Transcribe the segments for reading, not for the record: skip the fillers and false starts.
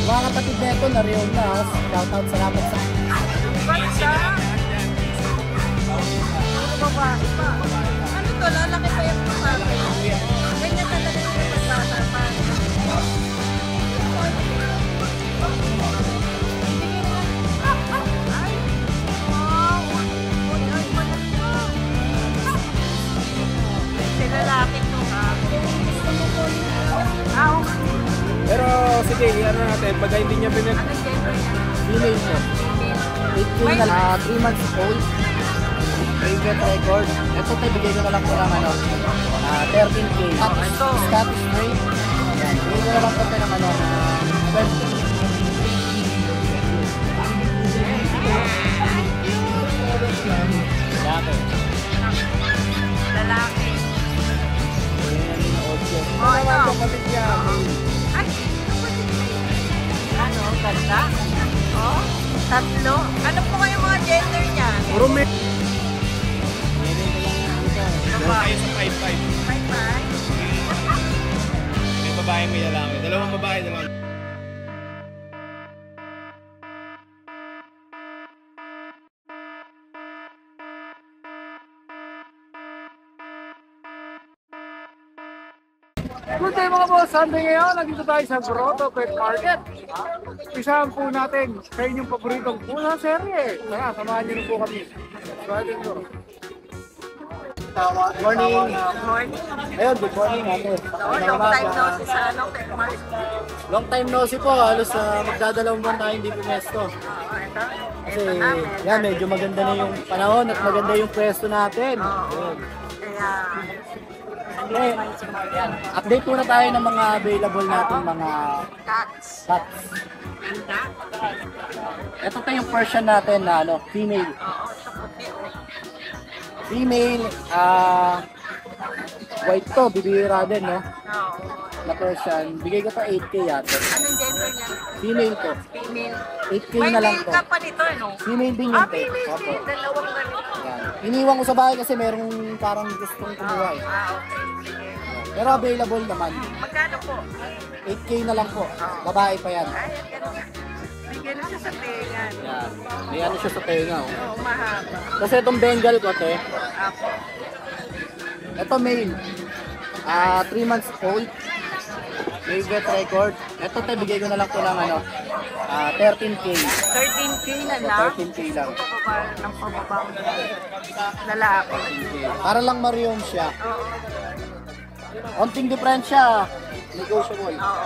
Mga kapatid nito, nariyon na. Shoutout, salamat sa... Basta! Ano babae pa? Ano to? Lalaki pa yung babae. Ganyan talaga yung pagkakapa. Lalaki to ha. Pero sige, ano natin, pag hindi niya pinag... Anong gender niya? Female po. 18 na 3 months old. Favorite record. Ito tayo, bigay ko na lang po ng ano, 13K. Scottish Strait. Yan, bigay ko na lang po tayo ng ano, 12K. Lalaki. Lalaki. Oh, ito. Kapatid niya. Ay, ano, ganda? Oh, tatlo. Ano po kayo mga gender niya? Puro may... Babae. Sa 5'5". 5'5"? May babae, may lalaki. Dalawang babae, dalawang... Good day mga boss! Sunday ngayon, nandito tayo sa Grotto Pet Market. Isahan po natin sa inyong paboritong pula serye. Tara, samahan niyo po kami. Good morning! Morning. Ayun, good morning ate. Long time no see sa ano, Pet Market. Long time no see po. Halos magdadalawang buwan tayo hindi pumesto. Ito. Kasi yan, medyo maganda na yung panahon at maganda yung pwesto natin. Ayun. Kaya, Update muna tayo ng mga available natin mga cats. cats. Ganda. Ito pa yung Persian natin na ano, female. Oo, sa puti. Female, white to, bibira din, no? Oo. Na Persian. Bigay ko to 8K yata. Anong gender niya? Female to. Female. 8K May na lang male to. ka pa nito, no? Female din yun, te. Female Opo. din. Dalawang ganito. Yan. Iniwan ko sa bahay kasi merong parang gustong kumuha eh. Okay. Sige. Pero available naman. Magkano po? 8K na lang po. Babae pa yan. Ay, ang ganda. Bigyan na siya sa tengan. Yan. May ano siya sa tenga, oh. Oo, mahaba. Kasi itong Bengal ko, te. Apo. Ito male. 3 months old. Favorite record. Ito te, bigay ko na lang po ng ano, 13K. 13K na lang. 13K lang. Pababa ng pababang lalaki. Para lang mariom siya. Oo. Onting diferensya. Negotiable. Oo.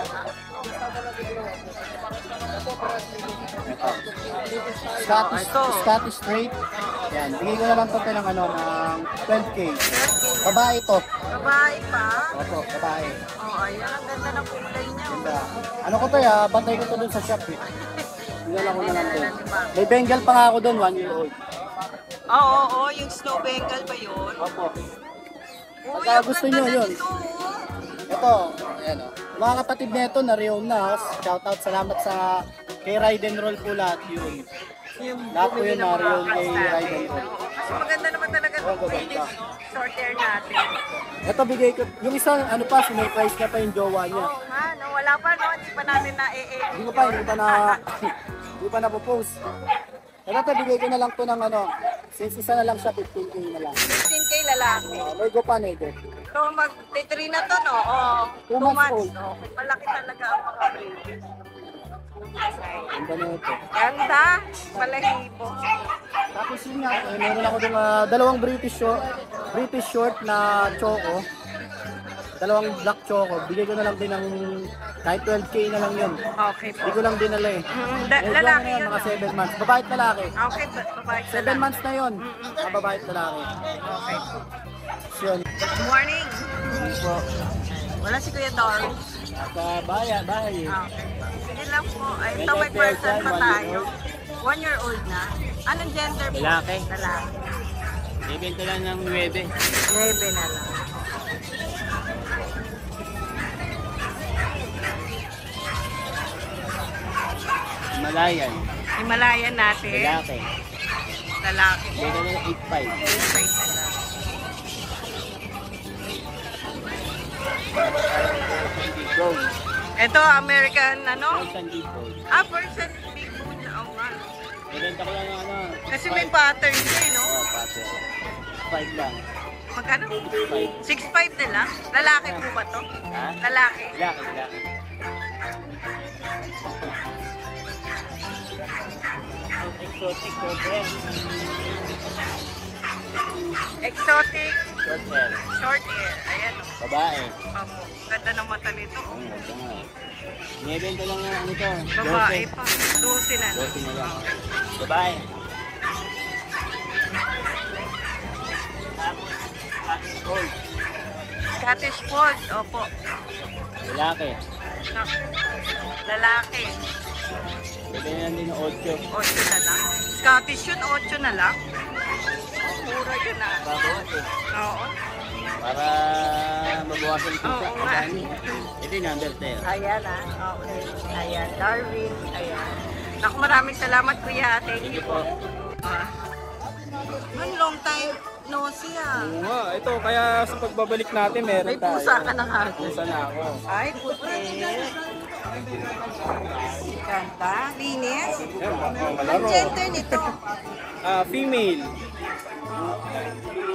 Scottish Strait. Yan, bigay ko na lang po tayo ng ano, ng 12K. Babae to. Babae pa. Opo, babae. Oo, ayan. Ang ganda ng kulay niya. Ganda. Ano ko to bantay ko to dun sa shop eh. Tingnan ako na lang din. May Bengal pa nga ako dun, 1 year old. Oo, oo, yung snow Bengal ba yun? Opo. Uy, Pagka ang gusto ganda nyo na yun. nito. Ito, ayan o. Mga kapatid nito, nariyon na. Shoutout, salamat sa kay Ride and Roll po lahat yun. Lahat po yun, nariyon kay Ride and Roll. Oo, kasi maganda naman talaga Oo, itong ganda. short hair natin. Ito, bigay ko. Yung isang, ano pa, sinurprise na pa yung jowa niya. Oo nga, no? Wala pa, no? Hindi pa namin na-e-edit. Hindi pa na-post. Ito, bigay ko na lang to ng ano, since isa na lang siya, 15K na lang. 15K lalaki. May go pa na ito. So, mag-3 na to, no? Oo. 2 months old. Oh. Malaki talaga ang mga baby. Ang ganda ito. Ganda. Malahibo. Tapos yun nga, meron ako dong dalawang British short na choco. Dalawang black choco. Bigay ko na lang din ng kahit 12K na lang yun. Okay po. Hindi ko lang dinala eh. Medyo Lalaki ano yun, mga no? 7 months. Babae at lalaki. Okay, babae. 7 months na yun. Babae at lalaki. Okay. So yun. Good morning. Yun po. Wala si Kuya Doris. Bahay. Okay. Sige lang po. Ay, ito may person pa tayo. 1 year old na. Anong gender po? Lalaki. Lalaki. Ibenta lang ng 9. 9 na lang. Himalayan. Himalayan natin. Lalaki. Lalaki. Ibenta lang ng 8.5. 8.5 na lang. Go. Ito, American, ano? Persian Default. Persian big bone. Oo nga. Ibenta ko lang ng ano. Kasi may pattern siya, no? Oo, pattern. 5 lang. Magkano? 5. 6'5 na lang? Lalaki po ba to? Ha? Lalaki. Laki. Exotic short hair. Exotic Short hair. short hair. Ayan, oh. Babae. Opo. Ganda ng mata nito, oh. Ang ganda nga eh. Binibenta lang ng ano to. Babae pa. 12 na. 12 na lang. Babae. Gold. Scottish Fold. Opo. Lalaki. Naku. Lalaki. Pwede na din ng 8. 8 na lang. Scottish yun, 8 na lang. Mura yun ah. Babawas eh. Oo. Para mabawasan ko sa Oo nga. dami. Ito yung number 10. Ayan ah. Okay. Ayan. Darwin. Ayan. Naku, maraming salamat kuya. Thank you po. Long time no see ah. Oo nga, ito kaya sa pagbabalik natin meron May pusa ka na nga. Pusa na ako. Ay, puti. Ganda. Linis. Ang Malaro. gender nito. Female.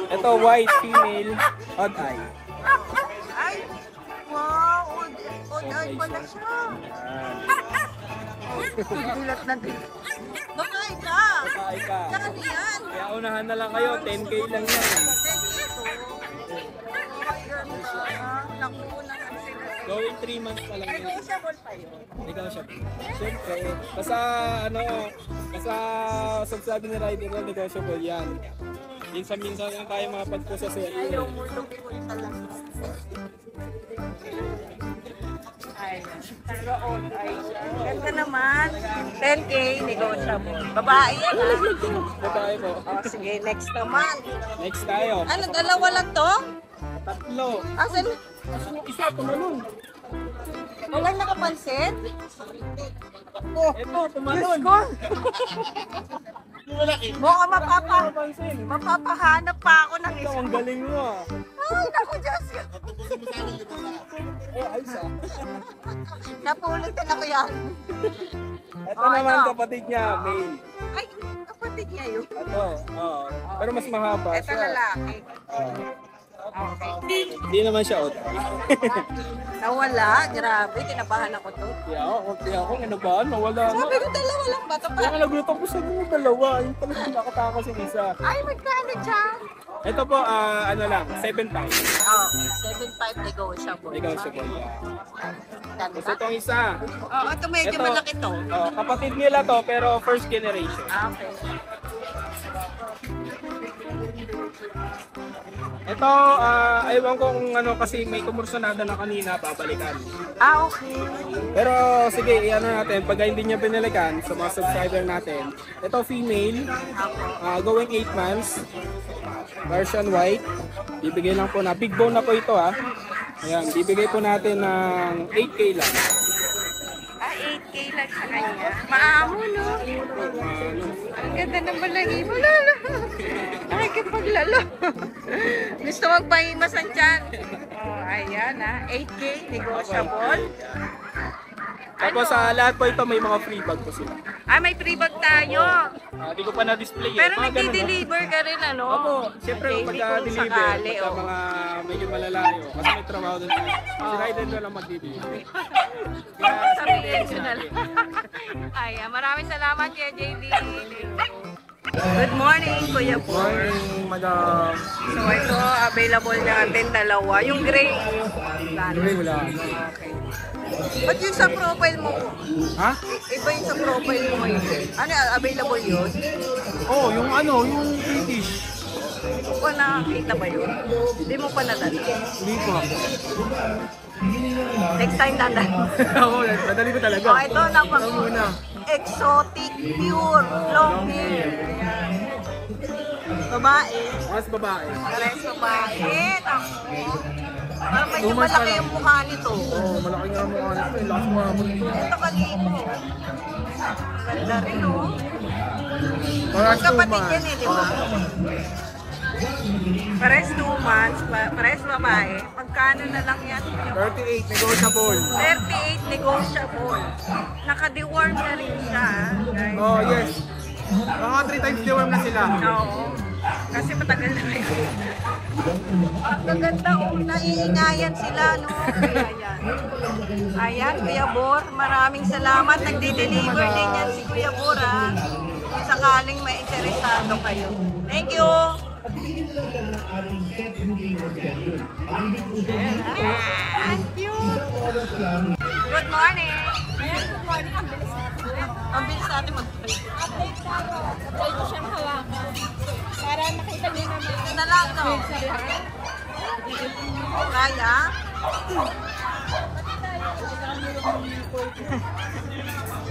Ito white female, odd eye. Ay, wow. Odd eye pala siya. Gulat na din. Bakay ka. Babae ka. Saan yan? Kaya unahan na lang kayo, 10K lang yan. Going 3 months pa lang yan. Negotiable pa yun. Ikaw siya. Siyempre, basta ano, basta subsabi ni Rider na negotiable yan. Minsan-minsan lang tayo makapagpo sa sale. Ayaw mo lumikot talaga. Ay, pero old eye siya. Ganda naman. 10K, negotiable. Babae yan ah. Babae po. Oh, sige, next naman. Next tayo. Ano, dalawa lang to? Tatlo. Asan? Kasi yung isa, tumalon. Walang nakapansin? Ito, tumalon. Mukhang Napansin. mapapahanap pa ako ng Ito, isa. ang galing mo ah. Ay, naku, Diyos. Ayos ah. Napulitan ako yan. Ito Oh, naman ito. kapatid niya, male. Ay, kapatid niya yun. Ito, oo. Pero mas mahaba Ito siya. lalaki. Oo. Okay. Hindi naman siya out. Nawala, grabe, kinabahan ako to. Kaya ako, ano ba? Nawala na. Sabi ko, dalawa lang ba? Ito pa. Kaya nagulat ako sa mga dalawa. Yung pala nakatakas yung isa. Ay, magkano dyan? Ito po, ano lang, 7 times. Okay, 7.5 negotiable. Negotiable. Tapos Ganda. itong isa. Oo, ito medyo Ito, malaki to. kapatid nila to, pero first generation. Okay. Ito, ewan ko kung ano kasi may kumursunada na kanina, babalikan. Okay. Pero sige, ano natin, pag hindi niya binalikan sa mga subscriber natin. Ito female, going 8 months, version white. Bibigay lang po na, big bone na po ito ha. Ayan, bibigay po natin ng 8K lang. 8K lang sa kanya. Maamo, no? Ang ganda ng balagi mo, lalo. Nakikipaglalo. Gusto magpahimasan dyan. Oh, ayan ha. 8K, negotiable. Tapos sa lahat po ito may mga free bag po sila. May free bag tayo. Hindi ko pa na-display Pero Mga ganun, no? nagdi-deliver ka rin, ano? Opo, siyempre Okay, pagka kung deliver, sakali, pagka oh. mga medyo malalayo, kasi may trabaho doon tayo. Si Rider na lang mag-deliver. Kaya Sabihin ko na lang. Ayan, maraming salamat kaya JD. Good morning, Kuya Paul. madam. So ito, available natin dalawa. Yung gray. Wala. Okay. Ba't yung sa profile mo? Ha? Iba yung sa profile mo ngayon. Ano, available yun? Oh, yung ano, yung British. Hindi ko pa nakakita ba yun? Hindi mo pa nadala. Hindi po. Next time nadala. Oo, nadali ko talaga. Oh, ito na Ito muna. exotic, pure, long hair. Ayan. Babae. Mas babae. Pares babae. Parang medyo 2 months pa malaki lang. yung mukha nito. Oh, malaki nga mo ano. Lakas mo nga mo. Ito kalito. Ganda rin, oh. Parang Kapatid yan eh, di ba? Pares 2 months, pares babae. Magkano na lang yan? 38, negotiable. 38 negotiable. Naka-deworm na rin siya, guys. Oh, yes. Mga 3 times deworm na sila. Oo. Kasi matagal na kayo. Ang gaganda, naiingayan sila, no? Kaya yan. Ayan, Kuya Bor, maraming salamat. Nagde-deliver din yan si Kuya Bor, ha? Kung sakaling may interesado kayo. Thank you! Thank you! Good morning! Good morning, ang bilis natin. Ang bilis natin mag-play. Update tayo. Update ko siyang hawakan. Para makita niyo naman. Ito na lang, no? Kaya?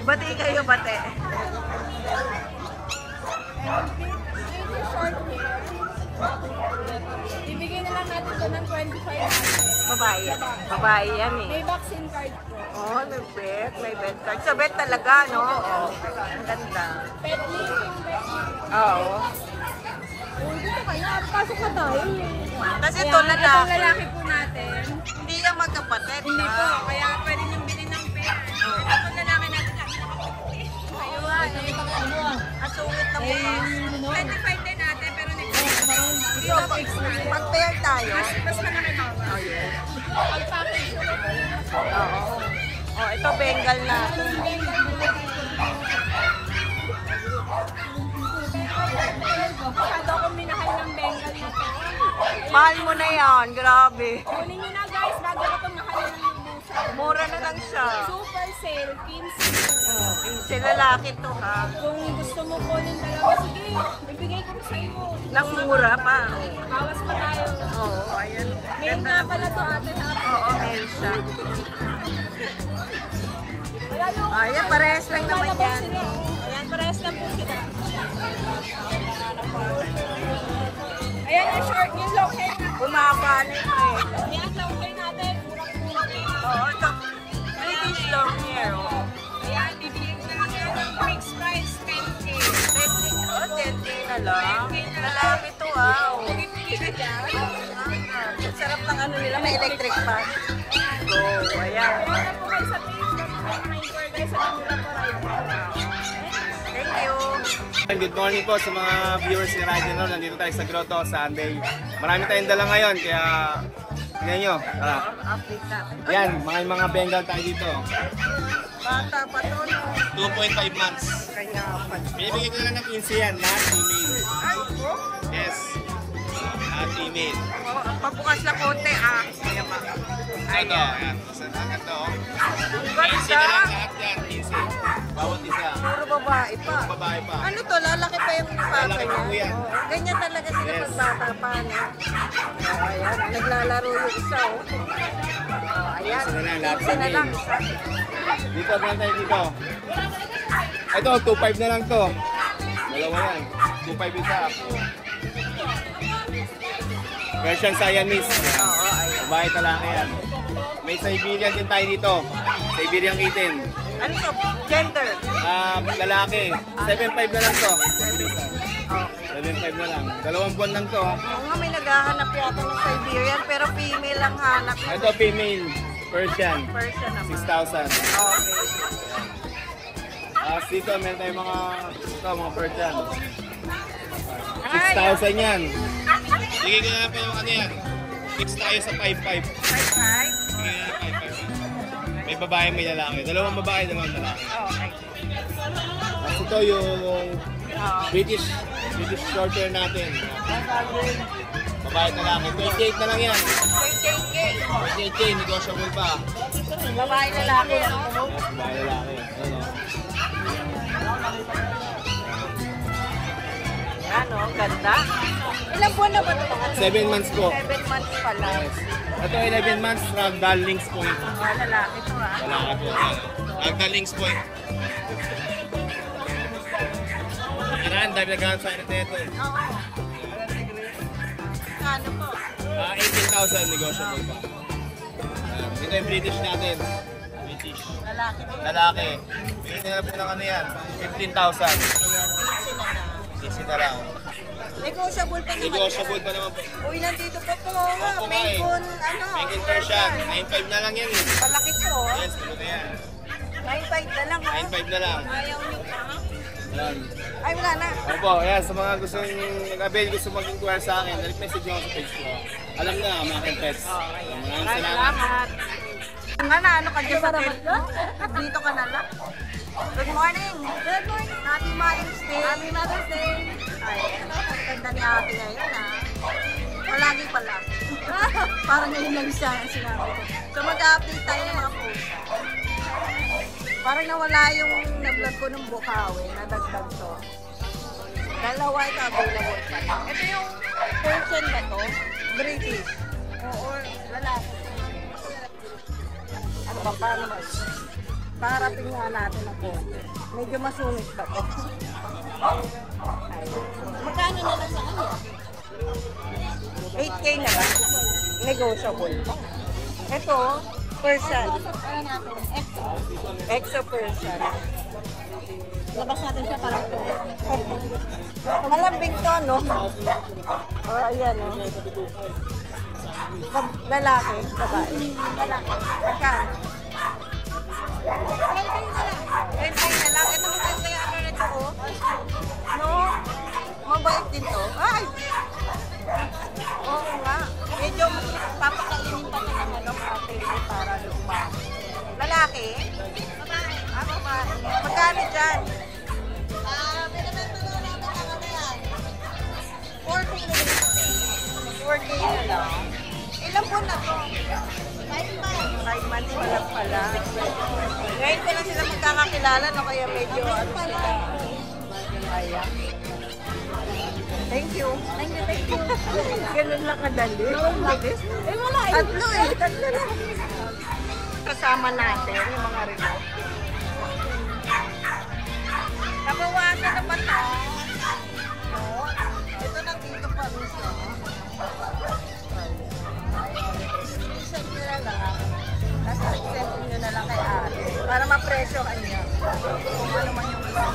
Bati kayo, bate. Short hair. Ibigay na lang natin ito ng 25. Babae yan. Babae yan, eh. May vaccine card po. Oh, may bet. May bet card. So, bet talaga, no? Oh, ang ganda. Pet link yung pet link. Oo. Dito kayo. Pasok na tayo. Kasi Ayan, ito lalaki. itong lalaki po natin. Hindi yan magkapatid. Hindi ah. po. Kaya pwede niyong bilhin ng pair. Itong lalaki natin. Ayun. Ang sungit na mukha. 25 din natin pero So, pag-pair tayo. mas malaki ba? Oh, yes. Pag-package. Oo. Oh, ito Bengal natin. Masyado akong minahal ng Bengal na to. Mahal mo na yan. Grabe. Kunin nyo na guys, bago ko itong mahal ng lubusan. Mura na lang siya. Super sale, 15. Si lalaki to, ha? Kung gusto mo kunin dalawa, sige, ibigay ko sa iyo. Nang mura pa. Bawas pa tayo. Oo, ayan. Mail nga pala to ate ha. Oo, mail siya. Wala yung... Ayan, parehas lang naman Lalabas yan. sila. Ayan, parehas lang po sila. Ayan yung short, yung long hair na. Bumaba na yung mail. Ayan, long hair natin. Murang-murang eh. Oo, ito. British long hair, oh. Ayan, bibigyan ko lang yan ng fixed price, 10K. 10K, oh, 10K na lang. Lalaki to, ah. Oh. Bibigyan ka dyan. Ang sarap ng ano nila, may electric fan. So, ayan. Ayan na po kayo sa page. Mag-inquire guys sa camera po right. Thank you. Good morning po sa mga viewers ni Ride and Roll. Nandito tayo sa Grotto, Sunday. Marami tayong dala ngayon, kaya tingnan nyo. Tara. Update natin. Yan, mga Bengal tayo dito. Bata pa to, no? 2.5 months. Kaya pa. Binibigay ko lang ng 15 yan, lahat female. Ay, oh. Yes. Lahat female. Oh, pabukas na konti, ah. Kaya pa. Ito, ayan. Ito, oh. 15 Ganda. na lang lahat yan, 15. Bawat isa. Puro babae pa. Babae pa. Ano to, lalaki pa yung papa Lalaki niya. pa po yan. Oo, ganyan talaga sila Yes. pag bata pa, no? Oh, ayan, naglalaro yung isa, oh. Oh, ayan, Isa na lang, lahat isa na lang. Dito, meron tayo dito. Ito, 2.5 na lang to. Dalawa yan. 2.5 isa. Persian Siamese. Oo, ayan. Babae talaki yan. May Siberian din tayo dito. Siberian kitten. Ano to? Gender? Lalaki. 7.5 na lang to. Okay. 7.5 na lang. 2 buwan lang to. Oo nga, may naghahanap yata ng Siberian, pero female ang hanap. Ito, female. Persian. Persian naman. 6,000. Okay. Dito, meron tayong mga Persian. Ay, 6,000 yan. Sige ko na lang po yung ano yan. Fix tayo sa 5.5. 5'5". Sige na 5.5. May babae, may lalaki. Dalawang babae, dalawang lalaki. Okay. Tapos ito yung Oo. British short hair natin. Babae at lalaki. 28 na lang yan. 28K. 28K, negotiable pa. Babae lalaki, no? Babae lalaki. Ano? Ano, ganda. Ilang buwan na ba ito? 7 months po. 7 months pa lang. Ito 11 months, Ragdoll Links Point. Oh, lalaki to, ah. Lalaki po. Ragdoll Links Point. Nakaraan, dahil nagkaroon sa internet ito eh. Oo. Ano po? 18,000 negotiable pa. Ito yung British natin. British. Lalaki to. Lalaki. Bigyan nila po ng ano yan. 15,000. Ayan, easy na na. Easy na lang. Negotiable pa naman. Negotiable pa naman po. Uy, nandito po po. Opo, Maine Coon, ano? Maine Coon Persian. 9.5 na lang yan eh. Palaki po. Yes, ano na yan. 9.5 na lang. 9.5 na lang. Ayaw niyo pa. Yan. Ay, wala na. Opo, yan. Sa mga gusto nag-avail, gusto mag-inquire sa akin, direct message nyo ako sa page ko. Alam na, mga Kempets. Maraming salamat. Ano ka dyan sa telco? Dito ka na lang. Good morning. Good morning. Happy Mother's Day. Happy Mother's Day. Ay, ang ganda ni ate ngayon ha. Palagi pala. Parang ngayon lang siya ang sinabi ko. So mag-update tayo ng mga post. Parang nawala yung na-vlog ko ng Bukawi. Nadagdag to. Dalawa ito available pa. Ito yung person ba to? British. Oo, lalaki. Ano ba, paano ba? Parapin nga natin ako. Medyo masungit pa to. Magkano na lang sa kanya? 8K na lang. Negotiable pa. Ito, Persian. Exo Persian. Labas natin siya para ito. Malambing to, no? Oh, ayan, no? Lalaki, babae. Lalaki. Magkano? 10K na lang. Ito maganda yung ano nito, oh. No? Mabait din to. Ay! Oo nga. Medyo papakainin pa ito ng ano, ate, para luma. Lalaki? Babae. Ah, babae. Magkano dyan? Binibenta na namin ang ano yan. 4K na lang. 4K na lang. Ilang buwan na to? 5 months. 5 months pa lang pala. Ngayon ko lang sila magkakakilala, no? Kaya medyo ano sila. Ayan. Thank you. Thank you, thank you. Ganun lang kadali. Mabilis. Eh, wala eh. Tatlo eh. Tatlo lang. Kasama natin yung mga relo. Nabawasan na ba ito? No. Ito nandito pa rin siya. Send nyo na lang. Nasa send nyo na lang kay ate. Para ma-presyo kanya. Kung ano man yung gusto.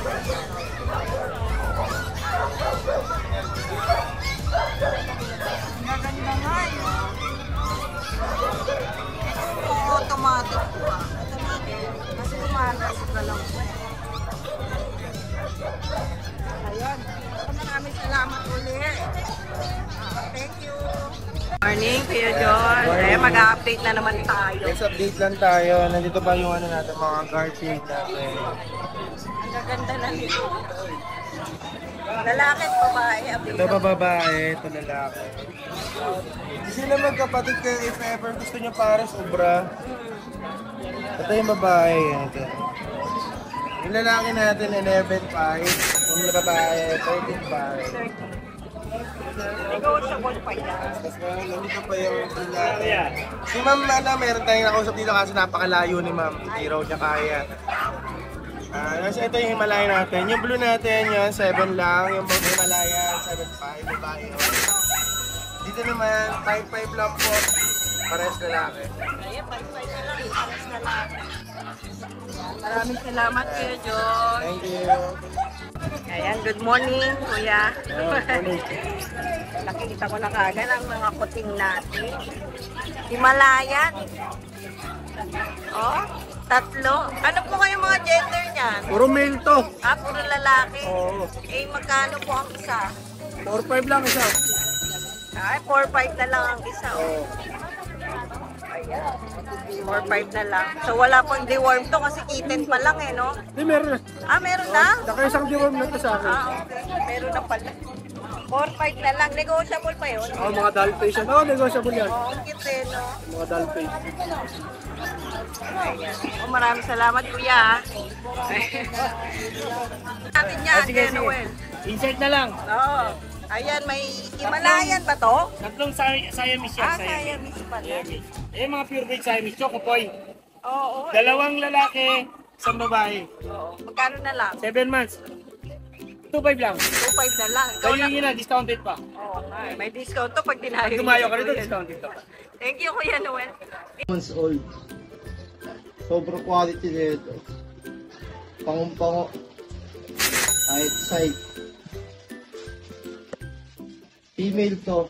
Maganda nga yun. Automatic pa. Automatic. Kasi lumagas ka lang. Ayan. Maraming salamat ulit. Thank you. Morning, Kuya John. Eh, mag-update na naman tayo. Yes, update lang tayo. Nandito pa yung ano natin, mga Garfield natin. Ang gaganda na nito. Lalaki at babae. Ito pa babae, ito lalaki. Hindi sila magkapatid kayo if ever gusto nyo pares obra. Ito yung babae. Ito. Yung lalaki natin 11.5. Yung babae 13.5. Negotiable pa yan. Tapos nandito pa yung lalaki. Si ma'am, meron tayong nakausap dito kasi napakalayo ni ma'am. Hindi raw niya kaya. Ito yung Himalayan natin. Yung blue natin, yun, 7 lang. Yung Himalayan, 7.5. Babae. Dito naman, 5.5 lang po. Pares lalaki. Ayan, pag-try na lang. Pares na lang. Maraming salamat, Kuya John. Thank you. Ayan, good morning, Kuya. Nakikita ko na kagad ang mga kuting natin. Himalayan. Oh, 3. Ano po kayo mga gender niyan? Puro male to. Ah, puro lalaki. Oo. Eh, magkano po ang isa? 4-5 lang isa. Ay, 4-5 na lang ang isa. Oh. Ayan. 4-5 na lang. So, wala pang deworm to kasi kitten pa lang eh, no? Hindi, meron na. Ah, meron na? Naka-isang deworm na ito sa akin. Ah, okay. Meron na pala. 4-5 na lang. Negotiable pa yun. Mga doll face yan. Negotiable yan. Oo, ang cute eh, no? Mga doll face. Ayan. Oh, maraming salamat, Kuya. Natin yan, Kuya Noel. Insert na lang. Oo. Ayan, may Himalayan ba to? Tatlong Siamese yan. Ah, Siamese pala. Siamese. Eh, mga pure breed Siamese. Chocopoy. Oo. Dalawang lalaki, isang babae. Oo. Magkano na lang? 7 months. 2.5 lang. 2.5 na lang. Ikaw Kaya lang. yun na, discounted pa. Oo nga. May discount to pag dinayo. Tumayo ka rito, discounted pa. Thank you, Kuya Noel. Months old. Sobrang quality nito. Pangumpango. Kahit side. Female to.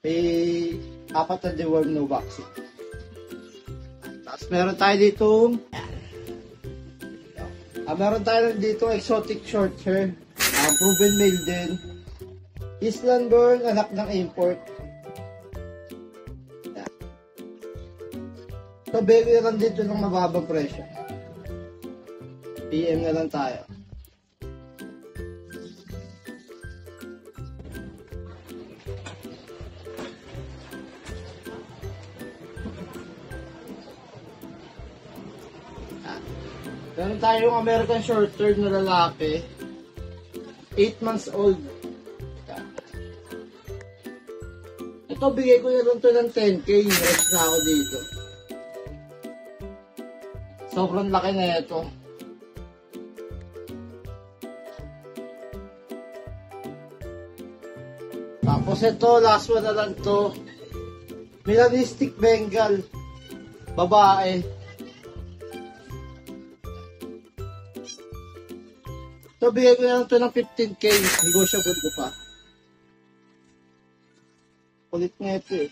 May 4 na deworm, no vaccine. Tapos meron tayo ditong meron tayo dito exotic short hair. Proven male din. Island born, anak ng import. So, baby lang dito ng mababang presyo. PM na lang tayo. Meron tayong American Shorthair na lalaki. 8 months old. Ito, bigay ko na lang to ng 10K. Rest na ako dito. Sobrang laki na ito. Tapos ito, last one na lang to. Melanistic Bengal. Babae. So, bigay ko na lang ito ng 15K. Negotiable ko pa. Kulit nga ito eh.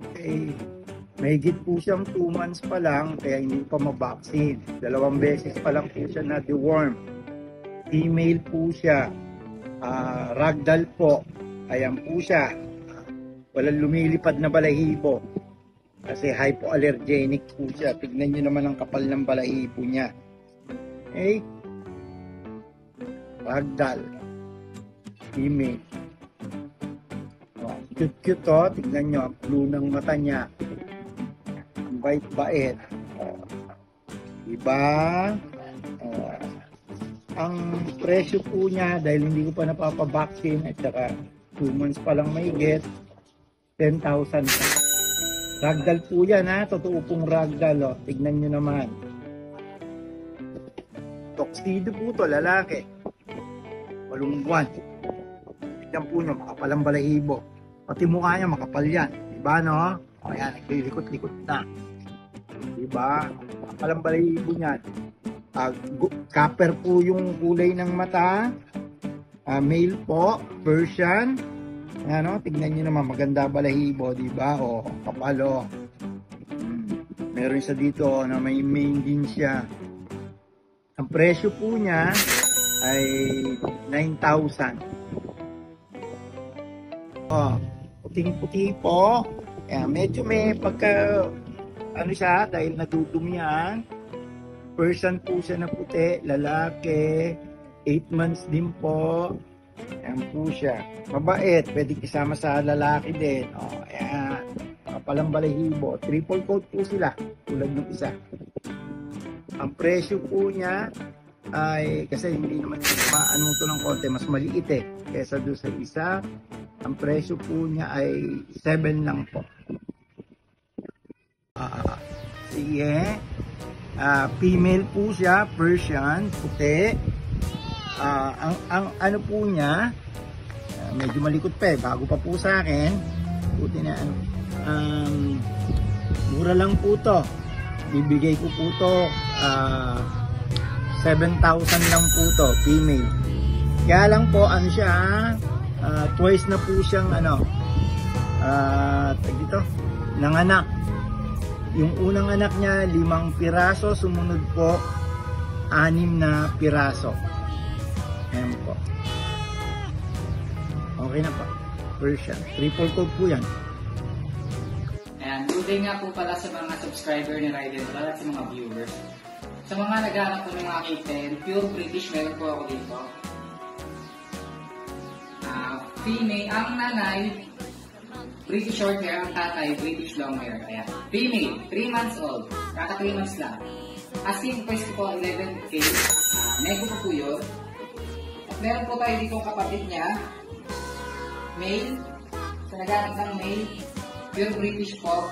Okay. Mahigit po siyang 2 months pa lang, kaya hindi pa mabaksin. 2 beses pa lang po siya na deworm. Female po siya. Ragdoll po. Ayan po siya. Walang lumilipad na balahibo. Kasi hypoallergenic po siya. Tignan nyo naman ang kapal ng balahibo niya. Okay? Ragdoll. Female. Cute-cute to. Tignan nyo. Ang blue ng mata niya. Ang bait-bait. Diba? Ang presyo po niya, dahil hindi ko pa napapabaksin at saka 2 months pa lang mahigit, 10,000 pa. Ragdoll po yan ha, totoo pong ragdoll oh. Tignan nyo naman. Tuxedo po to, lalaki. 8 buwan. Tignan po nyo, makapal ang balahibo. Pati mukha niya makapal yan. Diba no? O yan, naglikot-likot na. Diba? Makapal ang balahibo niyan. Copper po yung kulay ng mata. Male po, Persian. Ano, tignan niyo naman, maganda balahibo, di ba? O, kapalo. Meron isa dito na may mane din siya. Ang presyo po niya ay 9,000. Oh, puting-puti po. Medyo may pagka ano siya dahil natutumian. Persian po siya na puti, lalaki, 8 months din po. Ayan po siya. Mabait, pwede isama sa lalaki din. O, ayan. Makapalang balahibo. Triple coat po sila, tulad ng isa. Ang presyo po niya ay, kasi hindi naman maano to ng konti, mas maliit eh. Kesa doon sa isa, ang presyo po niya ay 7 lang po. Sige. Female po siya, Persian, puti. Ang ano po niya, medyo malikot pa eh, bago pa po sa akin. Puti na ano. Mura lang po to. Bibigay ko po to 7,000 lang po to, female. Kaya lang po ano siya, twice na po siyang ano, dito, nanganak. Yung unang anak niya 5 piraso, sumunod po 6 na piraso. Ayan po. Okay na po. Persian. Triple coat po yan. Ayan, good day nga po pala sa mga subscriber ni Raiden at sa mga viewers. Sa mga naghahanap po ng mga kitten, pure British, meron po ako dito. Female, ang nanay, British short hair, ang tatay, British long hair. Ayan. Female, 3 months old. Kaka 3 months lang. Asking price ko 11K. Nego po yun. At meron po tayo dito kapatid niya. Male. Sa naghanap ng male. Pure British po.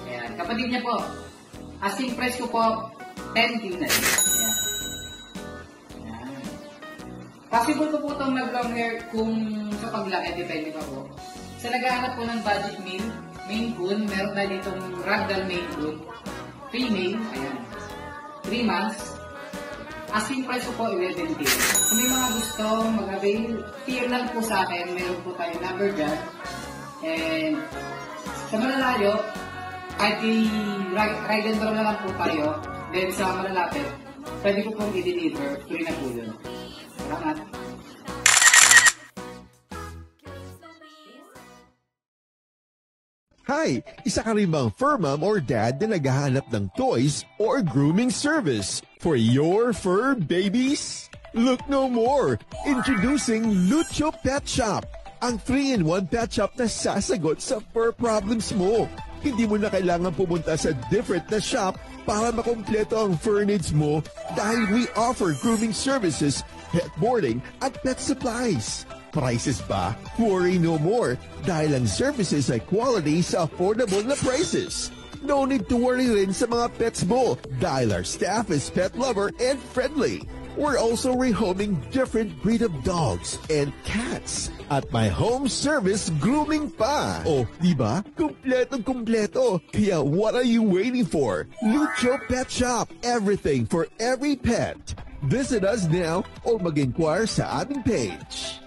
Ayan. Kapatid niya po. Asking price ko po 10K na rin. Ayan. Ayan. Possible po po itong mag-long hair kung sa paglaki. Depende pa po. Sa naghahanap po ng budget meal, Maine Coon, meron tayo ditong Ragdoll Maine Coon. Female, ayan. 3 months. Asking price ko po 11K. Kung may mga gusto mag-avail, PM lang po sa akin. Meron po tayo number dyan. And sa malalayo, kahit ride and draw naman po tayo. Then sa malalapit, pwede ko pong i-deliver. Free na po yun. Salamat. Hi! Isa ka rin bang fur mom or dad na naghahanap ng toys or grooming service for your fur babies? Look no more! Introducing Lucho Pet Shop, ang 3-in-1 pet shop na sasagot sa fur problems mo. Hindi mo na kailangan pumunta sa different na shop para makompleto ang fur needs mo dahil we offer grooming services, pet boarding, at pet supplies. Prices ba? Worry no more dahil ang services ay quality sa affordable na prices. No need to worry rin sa mga pets mo dahil our staff is pet lover and friendly. We're also rehoming different breed of dogs and cats at my home service grooming pa. Oh, diba? Kumpletong-kumpleto. Kaya what are you waiting for? Lucho Pet Shop. Everything for every pet. Visit us now or mag-inquire sa aming page.